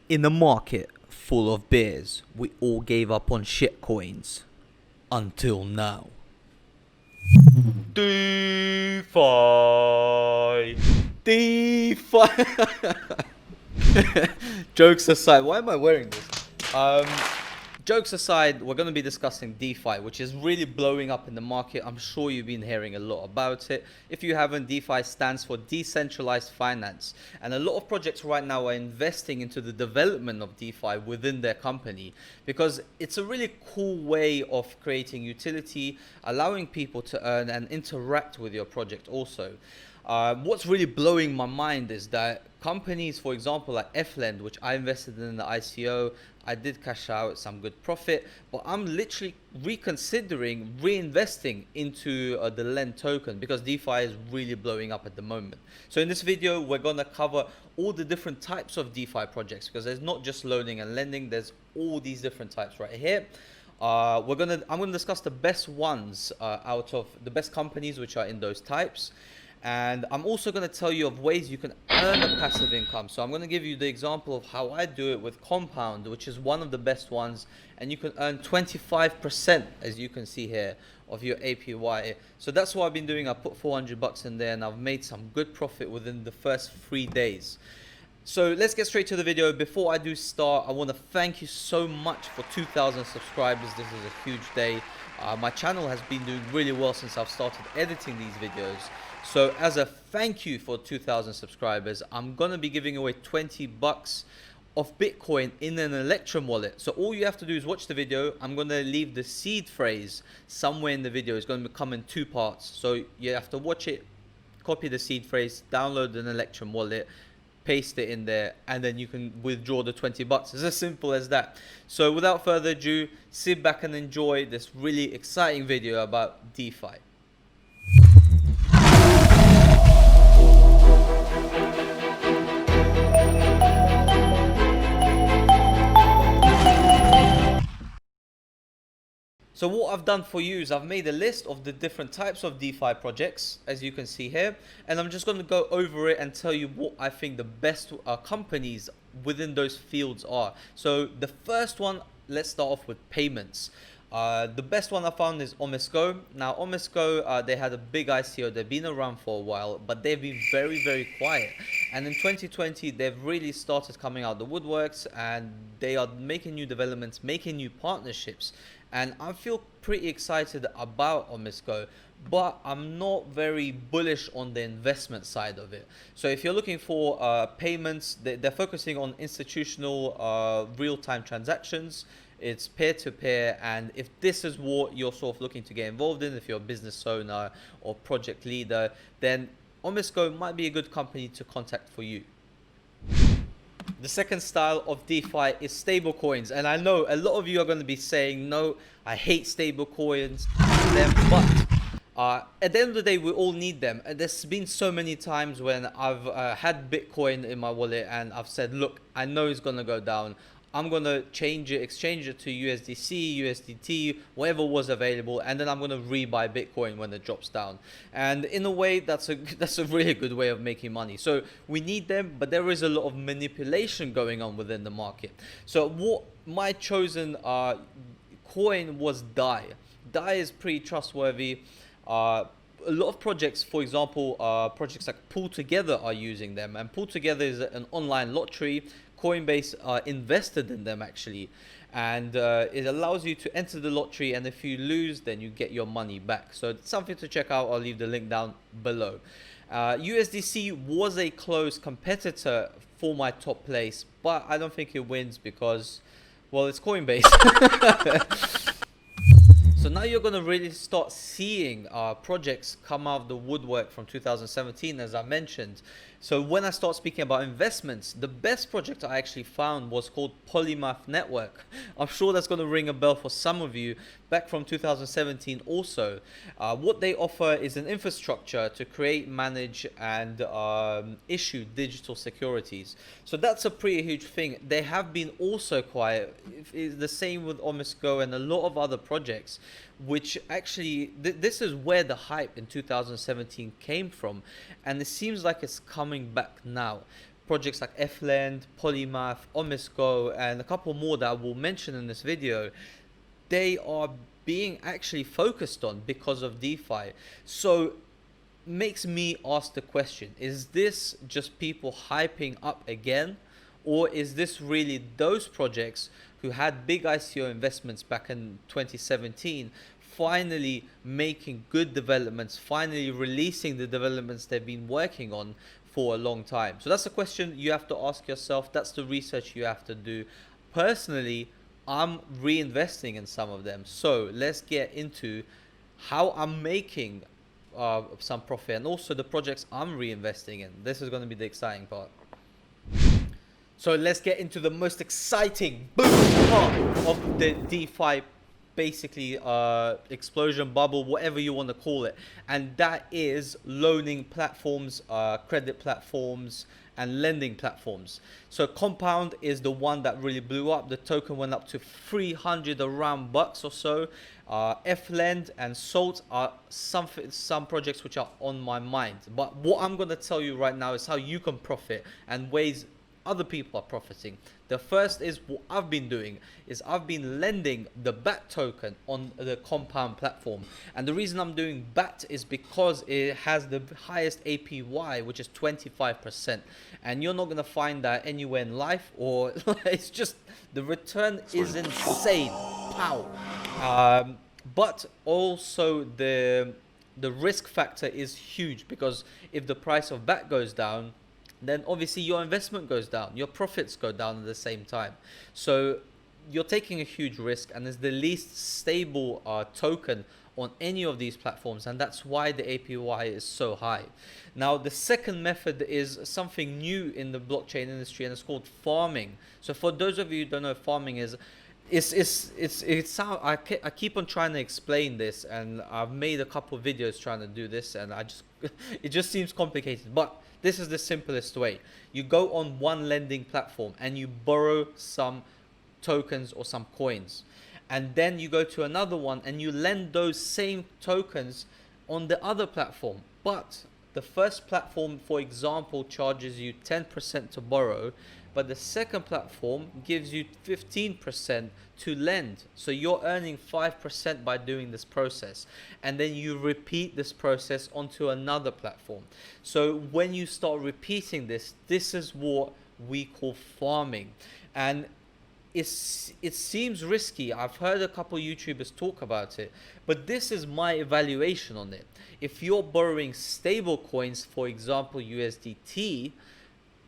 In a market full of bears, we all gave up on shitcoins. Until now. DeFi. DeFi. Jokes aside, why am I wearing this? Jokes aside, we're going to be discussing DeFi, which is really blowing up in the market. I'm sure you've been hearing a lot about it. If you haven't, DeFi stands for Decentralized Finance. And a lot of projects right now are investing into the development of DeFi within their company because it's a really cool way of creating utility, allowing people to earn and interact with your project also. What's really blowing my mind is that companies, for example, like FLend, which I invested in the ICO, I did cash out some good profit, but I'm literally reconsidering reinvesting into the Lend token because DeFi is really blowing up at the moment. So in this video, we're going to cover all the different types of DeFi projects because there's not just loaning and lending, there's all these different types right here. I'm gonna discuss the best ones out of the best companies which are in those types. And I'm also going to tell you of ways you can earn a passive income. So I'm going to give you the example of how I do it with Compound, which is one of the best ones. And you can earn 25%, as you can see here, of your APY. So that's what I've been doing. I put 400 bucks in there and I've made some good profit within the first 3 days. So let's get straight to the video. Before I do start, I want to thank you so much for 2,000 subscribers. This is a huge day. My channel has been doing really well since I've started editing these videos. So as a thank you for 2,000 subscribers, I'm going to be giving away 20 bucks of Bitcoin in an Electrum wallet. So all you have to do is watch the video. I'm going to leave the seed phrase somewhere in the video. It's going to come in 2 parts. So you have to watch it, copy the seed phrase, download an Electrum wallet, paste it in there, and then you can withdraw the 20 bucks. It's as simple as that. So without further ado, sit back and enjoy this really exciting video about DeFi. So what I've done for you is I've made a list of the different types of DeFi projects, as you can see here, and I'm just going to go over it and tell you what I think the best companies within those fields are. So the first one, let's start off with payments. The best one I found is Omisco. Now Omisco, they had a big ICO. They've been around for a while, but they've been very quiet. And in 2020, they've really started coming out the woodworks and they are making new developments, making new partnerships. And I feel pretty excited about Omisco, but I'm not very bullish on the investment side of it. So if you're looking for payments, they're focusing on institutional real-time transactions. It's peer-to-peer, and if this is what you're sort of looking to get involved in, if you're a business owner or project leader, then Omisco might be a good company to contact for you. The second style of DeFi is stablecoins, and I know a lot of you are going to be saying, no, I hate stablecoins, but at the end of the day, we all need them. And there's been so many times when I've had Bitcoin in my wallet and I've said, look, I know it's going to go down. I'm going to exchange it to USDC, USDT, whatever was available, and then I'm going to rebuy Bitcoin when it drops down. And in a way, that's a really good way of making money. So we need them, but there is a lot of manipulation going on within the market. So what my chosen coin was DAI. DAI is pretty trustworthy. A lot of projects, for example, projects like Pull Together are using them, and Pull Together is an online lottery. Coinbase invested in them actually, and it allows you to enter the lottery, and if you lose, then you get your money back. So it's something to check out. I'll leave the link down below. USDC was a close competitor for my top place, but I don't think it wins because, well, it's Coinbase. So now you're going to really start seeing projects come out of the woodwork from 2017, as I mentioned. So when I start speaking about investments, the best project I actually found was called Polymath Network. I'm sure that's going to ring a bell for some of you, back from 2017 also. What they offer is an infrastructure to create, manage, and issue digital securities. So that's a pretty huge thing. They have been also quiet. It's the same with Omisco and a lot of other projects, which actually, this is where the hype in 2017 came from, and it seems like it's coming back now. projects like FLend, Polymath, Omisco, and a couple more that I will mention in this video, they are being actually focused on because of DeFi. So makes me ask the question, is this just people hyping up again, or is this really those projects who had big ICO investments back in 2017 finally making good developments, finally releasing the developments they've been working on for a long time? So that's the question you have to ask yourself. That's the research you have to do. Personally, I'm reinvesting in some of them. So let's get into how I'm making some profit, and also the projects I'm reinvesting in. This is going to be the exciting part. So let's get into the most exciting part of the DeFi, basically explosion bubble, whatever you want to call it, and that is loaning platforms, credit platforms, and lending platforms. So Compound is the one that really blew up. The token went up to 300 around bucks or so. FLend and Salt are some projects which are on my mind. But what I'm going to tell you right now is how you can profit and ways other people are profiting. The first is what I've been doing is I've been lending the BAT token on the Compound platform, and the reason I'm doing BAT is because it has the highest APY, which is 25%, and you're not going to find that anywhere in life, or it's just the return is insane. Pow. But also the risk factor is huge, because if the price of BAT goes down, then obviously your investment goes down, your profits go down at the same time. So you're taking a huge risk, and it's the least stable token on any of these platforms, and that's why the APY is so high. Now the second method is something new in the blockchain industry, and it's called farming. So for those of you who don't know what farming is, I keep on trying to explain this, and I've made a couple of videos trying to do this, and it just seems complicated, but this is the simplest way. You go on one lending platform and you borrow some tokens or some coins, and then you go to another one and you lend those same tokens on the other platform. But the first platform, for example, charges you 10% to borrow, but the second platform gives you 15% to lend. So you're earning 5% by doing this process, and then you repeat this process onto another platform. So when you start repeating this, this is what we call farming. And it seems risky. I've heard a couple YouTubers talk about it, but this is my evaluation on it. If you're borrowing stable coins, for example USDT,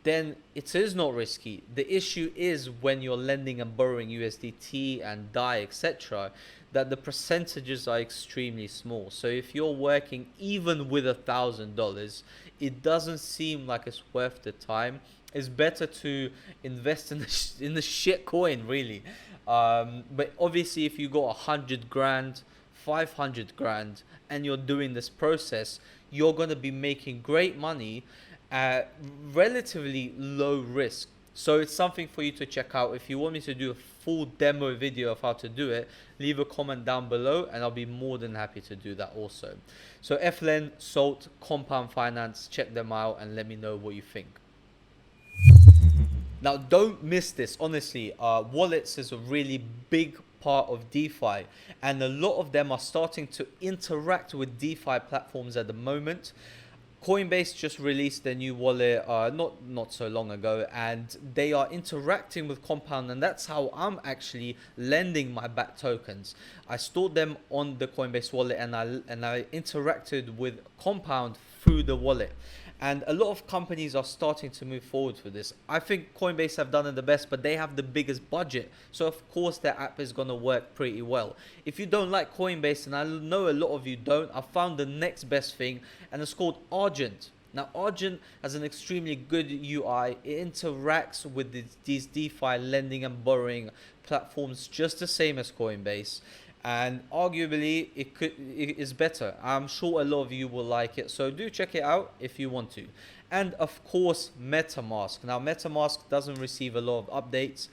then it is not risky. The issue is when you're lending and borrowing USDT and DAI, etc., that the percentages are extremely small. So if you're working even with $1,000, it doesn't seem like it's worth the time. It's better to invest in the shit coin, really. But obviously, if you got 100 grand, 500 grand, and you're doing this process, you're going to be making great money at relatively low risk. So it's something for you to check out. If you want me to do a full demo video of how to do it, leave a comment down below and I'll be more than happy to do that also. So FLend, Salt, Compound Finance, check them out and let me know what you think. Now don't miss this, honestly. Wallets is a really big part of DeFi, and a lot of them are starting to interact with DeFi platforms at the moment. Coinbase just released their new wallet not so long ago, and they are interacting with Compound, and that's how I'm actually lending my BAT tokens. I stored them on the Coinbase wallet, and I interacted with Compound through the wallet. And a lot of companies are starting to move forward with this. I think Coinbase have done it the best, but they have the biggest budget. So of course their app is going to work pretty well. If you don't like Coinbase, and I know a lot of you don't, I found the next best thing, and it's called Argent. Now Argent has an extremely good UI. It interacts with these DeFi lending and borrowing platforms just the same as Coinbase. And arguably it is better. I'm sure a lot of you will like it, so do check it out if you want to. And of course MetaMask. Now MetaMask doesn't receive a lot of updates,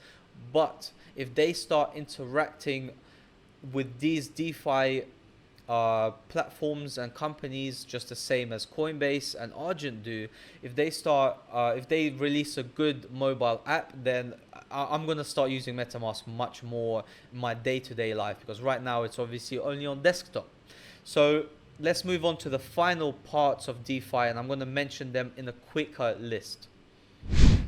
but if they start interacting with these DeFi platforms and companies, just the same as Coinbase and Argent do, if they release a good mobile app, then I'm gonna start using MetaMask much more in my day-to-day life, because right now it's obviously only on desktop. So let's move on to the final parts of DeFi, and I'm gonna mention them in a quicker list.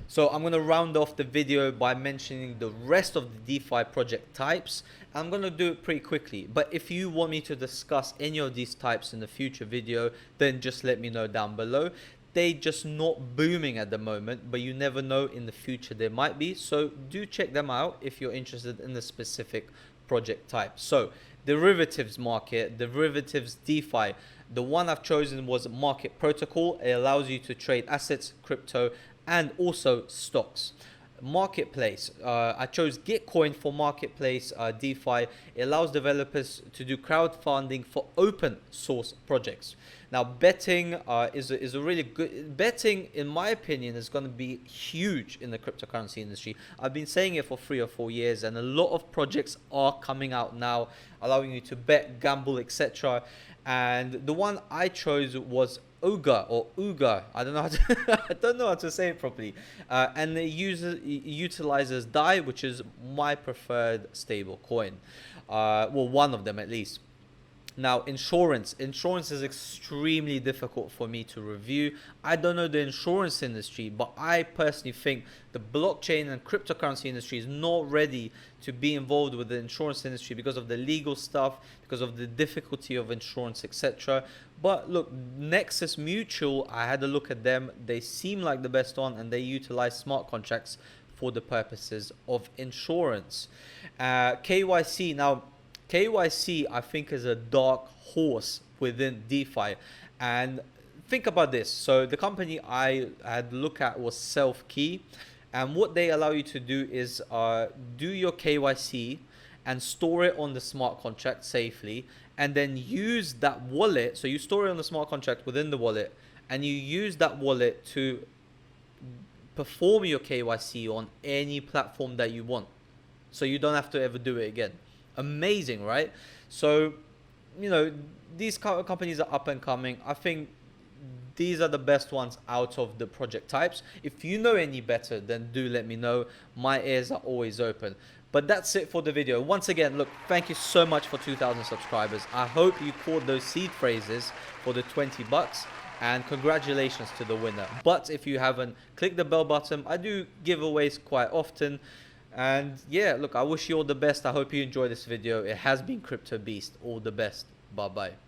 So I'm going to round off the video by mentioning the rest of the DeFi project types. I'm going to do it pretty quickly, but if you want me to discuss any of these types in the future video, then just let me know down below. They just not booming at the moment, but you never know, in the future there might be. So do check them out if you're interested in the specific project type. So derivatives market, derivatives DeFi. The one I've chosen was market protocol. It allows you to trade assets, crypto, and also stocks. Marketplace, I chose Gitcoin for marketplace DeFi. It allows developers to do crowdfunding for open source projects. Now betting is a really good, betting in my opinion is going to be huge in the cryptocurrency industry. I've been saying it for 3 or 4 years, and a lot of projects are coming out now allowing you to bet, gamble, etc. And the one I chose was Uga or Uga. I don't know how to I don't know how to say it properly. And it utilizes DAI, which is my preferred stable coin. Well, one of them at least. Now, insurance is extremely difficult for me to review. I don't know the insurance industry, but I personally think the blockchain and cryptocurrency industry is not ready to be involved with the insurance industry because of the legal stuff, because of the difficulty of insurance, etc. But look, Nexus Mutual, I had a look at them. They seem like the best one, and they utilize smart contracts for the purposes of insurance. KYC, now KYC I think is a dark horse within DeFi. And think about this. So the company I had looked at was Self-Key, and what they allow you to do is do your KYC and store it on the smart contract safely, and then use that wallet. So you store it on the smart contract within the wallet, and you use that wallet to perform your KYC on any platform that you want, so you don't have to ever do it again. Amazing, right? So, you know, these companies are up and coming. I think these are the best ones out of the project types. If you know any better, then do let me know. My ears are always open. But that's it for the video. Once again, look, thank you so much for 2,000 subscribers. I hope you caught those seed phrases for the 20 bucks. And congratulations to the winner. But if you haven't, click the bell button. I do giveaways quite often. And yeah, look, I wish you all the best. I hope you enjoyed this video. It has been Crypto Beast. All the best. Bye bye.